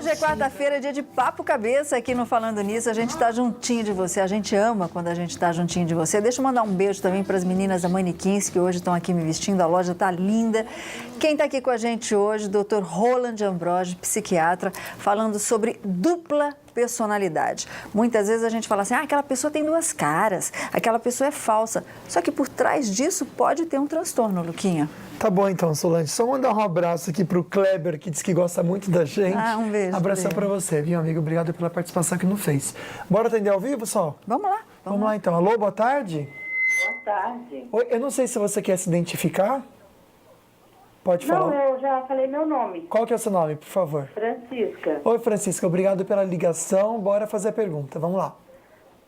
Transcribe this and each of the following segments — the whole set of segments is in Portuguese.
Hoje é quarta-feira, dia de Papo Cabeça aqui no Falando Nisso. A gente está juntinho de você, a gente ama quando a gente está juntinho de você. Deixa eu mandar um beijo também para as meninas da Manequins, que hoje estão aqui me vestindo, a loja está linda. Quem está aqui com a gente hoje, Dr. Roland Ambrogi, psiquiatra, falando sobre dupla personalidade. Muitas vezes a gente fala assim, aquela pessoa tem duas caras, aquela pessoa é falsa. Só que por trás disso pode ter um transtorno, Luquinha. Tá bom então, Solange. Só mandar um abraço aqui pro Kleber, que diz que gosta muito da gente. Um beijo. Abração pra você, viu, amigo? Obrigado pela participação aqui no Face. Bora atender ao vivo, Sol? Vamos lá. Vamos lá então. Alô, boa tarde. Boa tarde. Oi, eu não sei se você quer se identificar. Pode falar. Não, eu já falei meu nome. Qual que é o seu nome, por favor? Francisca. Oi, Francisca. Obrigado pela ligação. Bora fazer a pergunta. Vamos lá.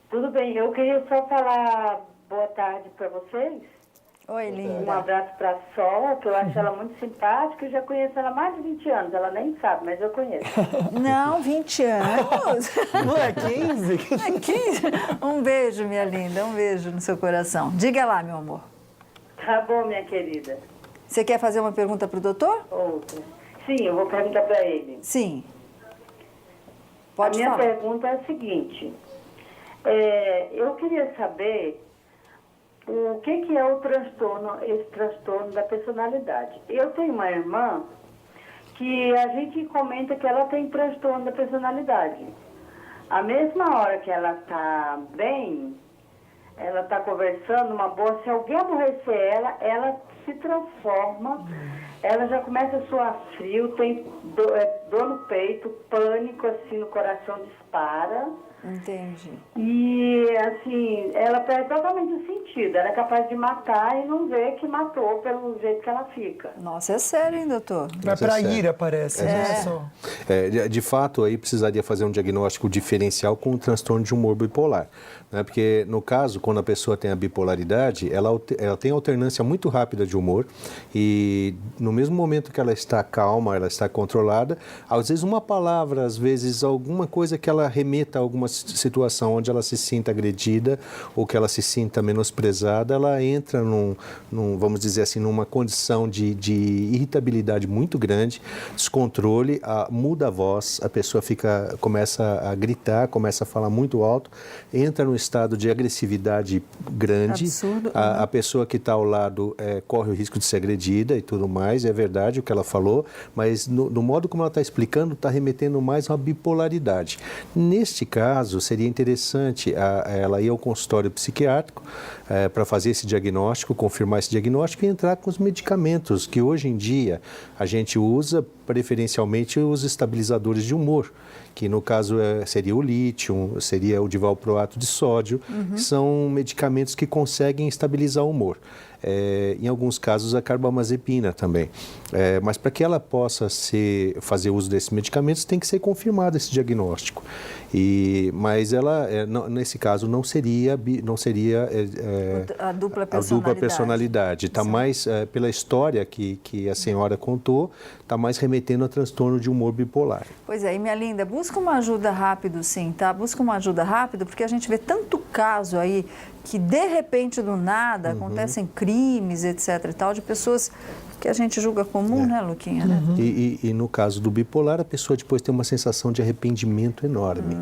Tudo bem, eu queria só falar boa tarde para vocês. Oi, linda. Um abraço para a Sol, que eu acho ela muito simpática. Eu já conheço ela há mais de 20 anos. Ela nem sabe, mas eu conheço. Não, 20 anos. Não é 15? É 15? Um beijo, minha linda. Um beijo no seu coração. Diga lá, meu amor. Tá bom, minha querida. Você quer fazer uma pergunta para o doutor? Outra. Sim, eu vou perguntar para ele. Sim. Pode a minha falar. pergunta é a seguinte. Eu queria saber o que é esse transtorno da personalidade. Eu tenho uma irmã que a gente comenta que ela tem transtorno da personalidade. A mesma hora que ela está bem, ela está conversando, uma boa, se alguém aborrecer ela se transforma, ela já começa a suar frio, tem dor no peito, pânico, assim, no coração dispara. Entendi. E, assim, ela perde totalmente o sentido. Ela é capaz de matar e não ver que matou pelo jeito que ela fica. Nossa, é sério, hein, doutor? Vai pra ira, parece, né, Sol? De fato, aí precisaria fazer um diagnóstico diferencial com o transtorno de humor bipolar. Né? Porque, no caso, quando a pessoa tem a bipolaridade, ela tem alternância muito rápida de humor e, no mesmo momento que ela está calma, ela está controlada, às vezes uma palavra, às vezes alguma coisa que ela remeta a alguma situação onde ela se sinta agredida ou que ela se sinta menosprezada, ela entra vamos dizer assim, numa condição de irritabilidade muito grande, descontrole, muda a voz, a pessoa começa a gritar, começa a falar muito alto, entra num estado de agressividade grande. Absurdo. A pessoa que está ao lado corre o risco de ser agredida e tudo mais, é verdade o que ela falou, mas no modo como ela está explicando, está remetendo mais a uma bipolaridade. Neste caso, seria interessante ela ir ao consultório psiquiátrico para fazer esse diagnóstico, confirmar esse diagnóstico e entrar com os medicamentos que hoje em dia a gente usa, preferencialmente os estabilizadores de humor, que no caso seria o lítio, seria o divalproato de sódio, que são medicamentos que conseguem estabilizar o humor. Em alguns casos a carbamazepina também. Mas para que ela possa fazer uso desses medicamentos tem que ser confirmado esse diagnóstico. Mas ela, nesse caso, não seria a dupla personalidade. Está mais, pela história que a senhora contou, está mais remetendo a transtorno de humor bipolar. Pois é, e minha linda, busca uma ajuda rápido sim, tá? Busca uma ajuda rápido, porque a gente vê tanto caso aí que de repente do nada acontecem crimes, etc e tal, de pessoas que a gente julga comum, né, Luquinha? Né? E no caso do bipolar, a pessoa depois tem uma sensação de arrependimento enorme.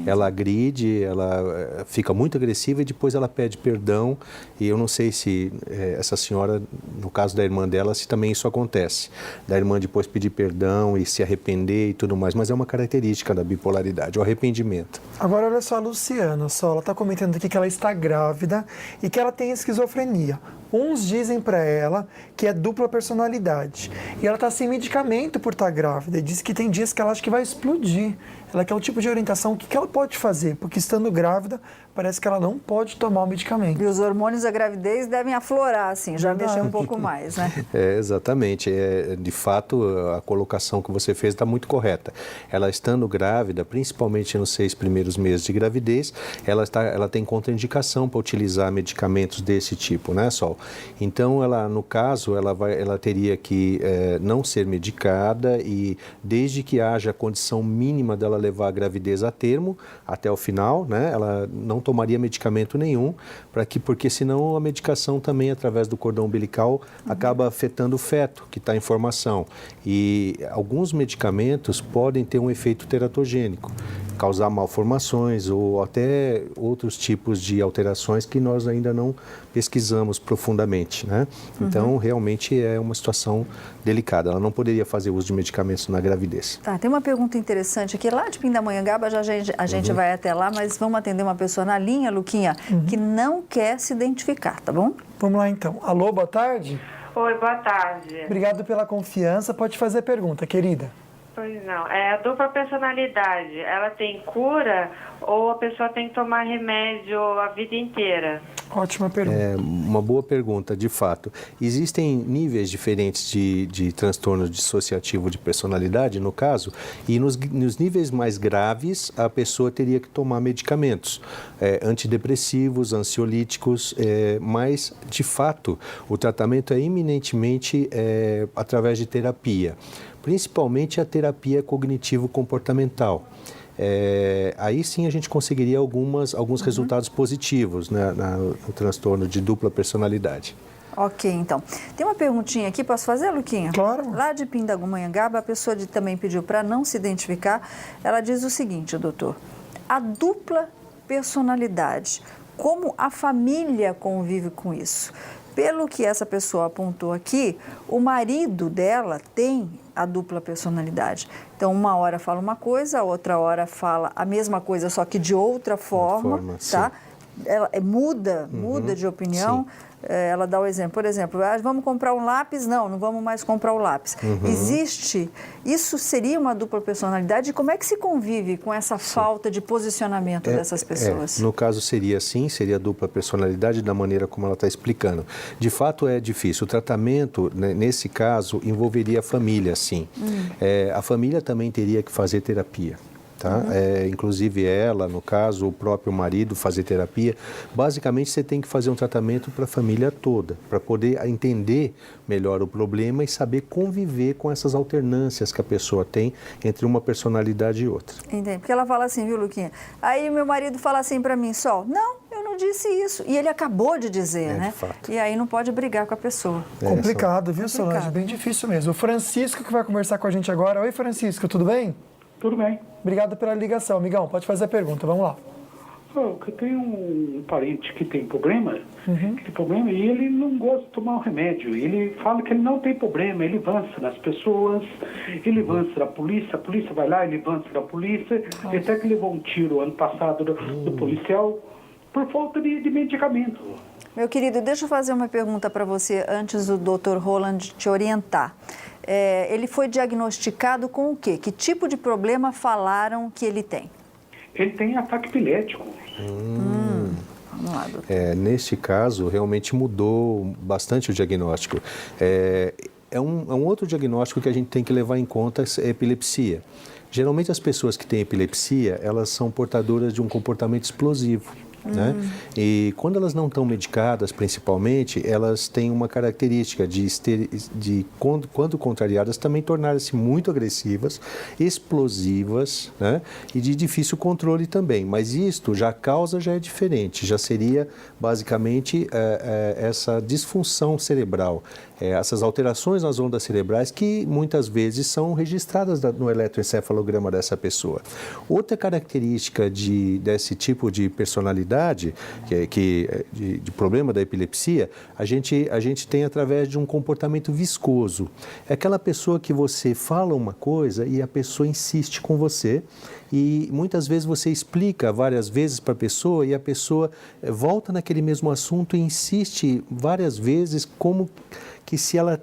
Ela agride, ela fica muito agressiva e depois ela pede perdão. E eu não sei se essa senhora, no caso da irmã dela, se também isso acontece. Da irmã depois pedir perdão e se arrepender e tudo mais. Mas é uma característica da bipolaridade, o arrependimento. Agora, olha só a Luciana, ela está comentando aqui que ela está grávida e que ela tem esquizofrenia. Uns dizem para ela que é dupla personalidade. E ela está sem medicamento por estar grávida. E diz que tem dias que ela acha que vai explodir. Ela quer o tipo de orientação, o que ela pode fazer? Porque estando grávida, parece que ela não pode tomar o medicamento. E os hormônios da gravidez devem aflorar, assim, já mexer um pouco mais, né? Exatamente. De fato, a colocação que você fez está muito correta. Ela estando grávida, principalmente nos 6 primeiros meses de gravidez, ela tem contraindicação para utilizar medicamentos desse tipo, né, Sol? Então, ela, no caso, ela teria que não ser medicada e desde que haja a condição mínima dela levar a gravidez a termo, até o final, né, ela não tomaria medicamento nenhum, porque senão a medicação também, através do cordão umbilical, acaba afetando o feto, que está em formação. E alguns medicamentos podem ter um efeito teratogênico, causar malformações ou até outros tipos de alterações que nós ainda não pesquisamos profundamente, né? Então, realmente é uma situação delicada. Ela não poderia fazer uso de medicamentos na gravidez. Tá, tem uma pergunta interessante aqui, lá de Pindamonhangaba, já a gente vai até lá, mas vamos atender uma pessoa na linha, Luquinha, que não quer se identificar, tá bom? Vamos lá então. Alô, boa tarde. Oi, boa tarde. Obrigado pela confiança. Pode fazer a pergunta, querida. Pois não. A dupla personalidade, ela tem cura ou a pessoa tem que tomar remédio a vida inteira? Ótima pergunta. É uma boa pergunta, de fato. Existem níveis diferentes de transtorno dissociativo de personalidade, no caso, e nos níveis mais graves, a pessoa teria que tomar medicamentos antidepressivos, ansiolíticos, mas, de fato, o tratamento é eminentemente através de terapia, principalmente a terapia cognitivo-comportamental. Aí sim a gente conseguiria alguns resultados positivos, né, no transtorno de dupla personalidade. Ok, então. Tem uma perguntinha aqui, posso fazer, Luquinha? Claro. Lá de Pindamonhangaba, a pessoa também pediu para não se identificar. Ela diz o seguinte, doutor: a dupla personalidade, como a família convive com isso? Pelo que essa pessoa apontou aqui, o marido dela tem a dupla personalidade. Então, uma hora fala uma coisa, a outra hora fala a mesma coisa, só que de outra forma, tá? Ela muda de opinião. Sim. Ela dá o exemplo, por exemplo, vamos comprar um lápis? Não vamos mais comprar o lápis. Existe, isso seria uma dupla personalidade? Como é que se convive com essa falta de posicionamento dessas pessoas? No caso seria dupla personalidade da maneira como ela está explicando. De fato é difícil. O tratamento, né, nesse caso, envolveria a família, sim. A família também teria que fazer terapia. Tá? Inclusive ela, no caso, o próprio marido fazer terapia. Basicamente, você tem que fazer um tratamento para a família toda, para poder entender melhor o problema e saber conviver com essas alternâncias que a pessoa tem entre uma personalidade e outra. Entendi, porque ela fala assim, viu, Luquinha? Aí meu marido fala assim para mim, Sol, não, eu não disse isso. E ele acabou de dizer, né? De fato. E aí não pode brigar com a pessoa. Complicado, viu, Solange? Bem difícil mesmo. O Francisco que vai conversar com a gente agora. Oi, Francisco, tudo bem? Tudo bem. Obrigado pela ligação. Amigão, pode fazer a pergunta, vamos lá. Eu tenho um parente que tem problema, e ele não gosta de tomar o remédio. Ele fala que ele não tem problema, ele avança nas pessoas, ele avança na polícia, a polícia vai lá, ele avança na polícia, até que levou um tiro ano passado do policial por falta de medicamento. Meu querido, deixa eu fazer uma pergunta para você antes do Dr. Roland te orientar. Ele foi diagnosticado com o quê? Que tipo de problema falaram que ele tem? Ele tem ataque epilético. Vamos lá, doutor. Neste caso, realmente mudou bastante o diagnóstico. É um outro diagnóstico que a gente tem que levar em conta, é a epilepsia. Geralmente as pessoas que têm epilepsia, elas são portadoras de um comportamento explosivo. Né? E quando elas não estão medicadas, principalmente, elas têm uma característica quando contrariadas, também tornarem-se muito agressivas, explosivas, né? E de difícil controle também. Mas isto, a causa já é diferente, já seria basicamente essa disfunção cerebral, essas alterações nas ondas cerebrais que muitas vezes são registradas no eletroencefalograma dessa pessoa. Outra característica desse tipo de personalidade, de problema da epilepsia, a gente tem através de um comportamento viscoso. É aquela pessoa que você fala uma coisa e a pessoa insiste com você e muitas vezes você explica várias vezes para a pessoa e a pessoa volta naquele mesmo assunto e insiste várias vezes como que se ela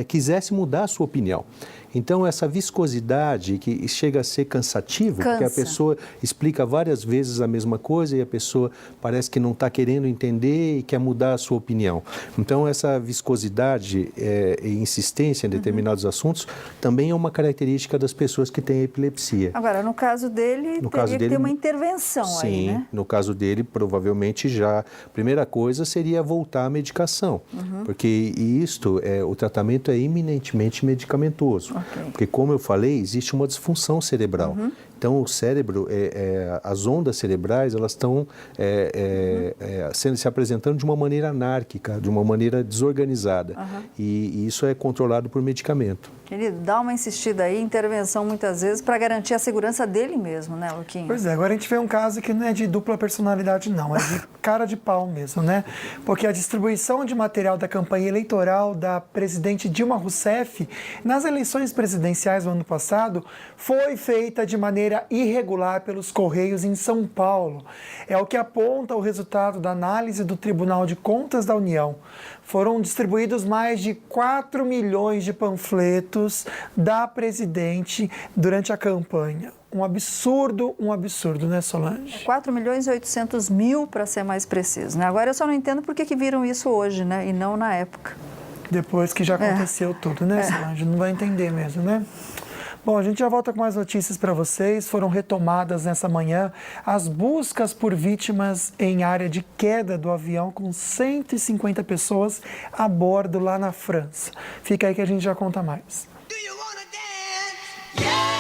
quisesse mudar a sua opinião. Então, essa viscosidade que chega a ser cansativa, porque a Cansa. pessoa explica várias vezes a mesma coisa e a pessoa parece que não está querendo entender e quer mudar a sua opinião. Então, essa viscosidade e insistência em determinados assuntos também é uma característica das pessoas que têm epilepsia. Agora, no caso dele, teria que ter uma intervenção aí, né? Sim, no caso dele, provavelmente já. A primeira coisa seria voltar à medicação, porque isto, o tratamento é eminentemente medicamentoso. Ok. Porque, como eu falei, existe uma disfunção cerebral. Então, o cérebro, as ondas cerebrais, elas estão se apresentando de uma maneira anárquica, de uma maneira desorganizada. E isso é controlado por medicamento. Querido, dá uma insistida aí, intervenção muitas vezes para garantir a segurança dele mesmo, né, Luquinha? Pois é, agora a gente vê um caso que não é de dupla personalidade, não, é de cara de pau mesmo, né? Porque a distribuição de material da campanha eleitoral da presidente Dilma Rousseff nas eleições presidenciais do ano passado foi feita de maneira irregular pelos Correios em São Paulo. É o que aponta o resultado da análise do Tribunal de Contas da União. Foram distribuídos mais de 4 milhões de panfletos da presidente durante a campanha. Um absurdo, né, Solange? 4.800.000 para ser mais preciso, né? Agora eu só não entendo por que viram isso hoje, né, e não na época. Depois que já aconteceu tudo, né, Solange? Não vai entender mesmo, né? Bom, a gente já volta com mais notícias para vocês. Foram retomadas nessa manhã as buscas por vítimas em área de queda do avião com 150 pessoas a bordo lá na França. Fica aí que a gente já conta mais. Do you wanna dance? Yeah!